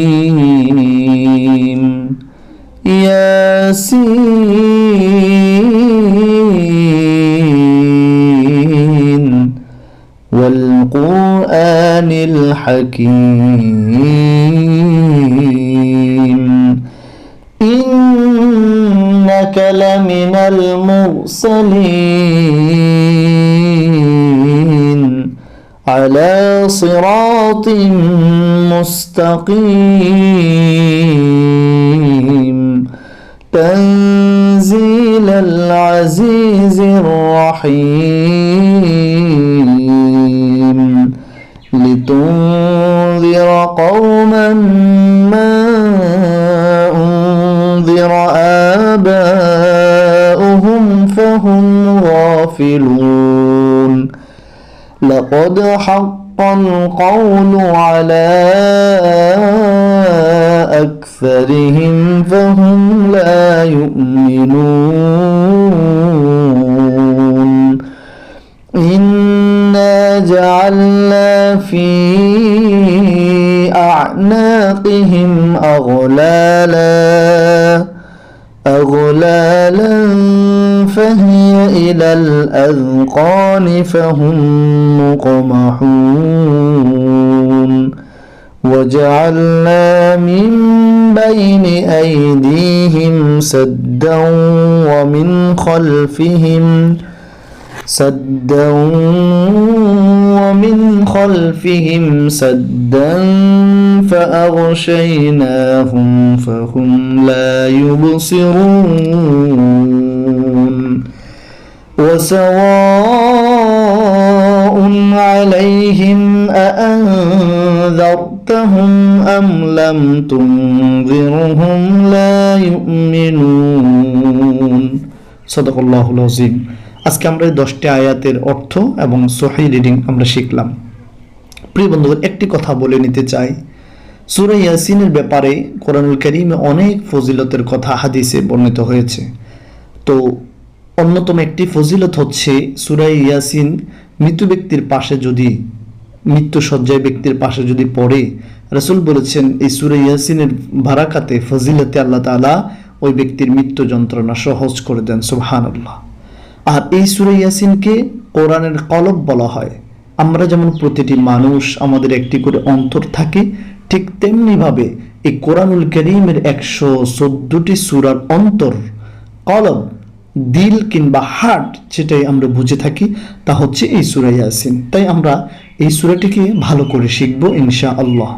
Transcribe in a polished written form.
الرحيم ياسين والقرآن الحكيم إنك لمن المرسلين على صراط مستقيم تنزيل العزيز الرحيم لتنذر قوما ما أنذر آباؤهم فهم غافلون لقد حق القول على أكثرهم فهم لا يؤمنون إنا جعلنا في أعناقهم أغلالا فهي إلى الأذقان فهم مقمحون وجعلنا من بين أيديهم سدا ومن خلفهم سدا فأغشيناهم فهم لا يبصرون وسواء عليهم أأنذرتهم أم لم تنذرهم لا يؤمنون صدق الله العظيم আজকে আমরা 10টি আয়াতের অর্থ এবং সহিহ রিডিং আমরা শিখলাম। প্রিয় বন্ধুগণ, একটি কথা বলে নিতে চাই, সূরা ইয়াসিনের ব্যাপারে কোরআনুল কারীমে অনেক ফজিলতের কথা হাদিসে বর্ণিত হয়েছে। তো অন্যতম একটি ফজিলত হচ্ছে সূরা ইয়াসিন মৃত্যু ব্যক্তির পাশে যদি মৃত্যুসজ্জায় ব্যক্তির পাশে যদি পড়ে, রাসূল বলেছেন এই সূরা ইয়াসিনের বারাকাতে ফজিলতে আল্লাহ তাআলা ওই ব্যক্তির মৃত্যু যন্ত্রণা সহজ করে দেন। সুবহানাল্লাহ। আর এই সূরা ইয়াসিনকে কোরআনের কলব বলা হয়। আমরা যেমন প্রতিটি মানুষ আমাদের একটি করে অন্তর থাকে, ঠিক তেমনি ভাবে এই কোরআনুল কারীমের 114টি সূরার অন্তর, কলব, দিল কিংবা হার্ট যেটাই আমরা বুঝে থাকি তা হচ্ছে এই সূরা ইয়াসিন। তাই আমরা এই সূরাটিকে ভালো করে শিখব ইনশাআল্লাহ।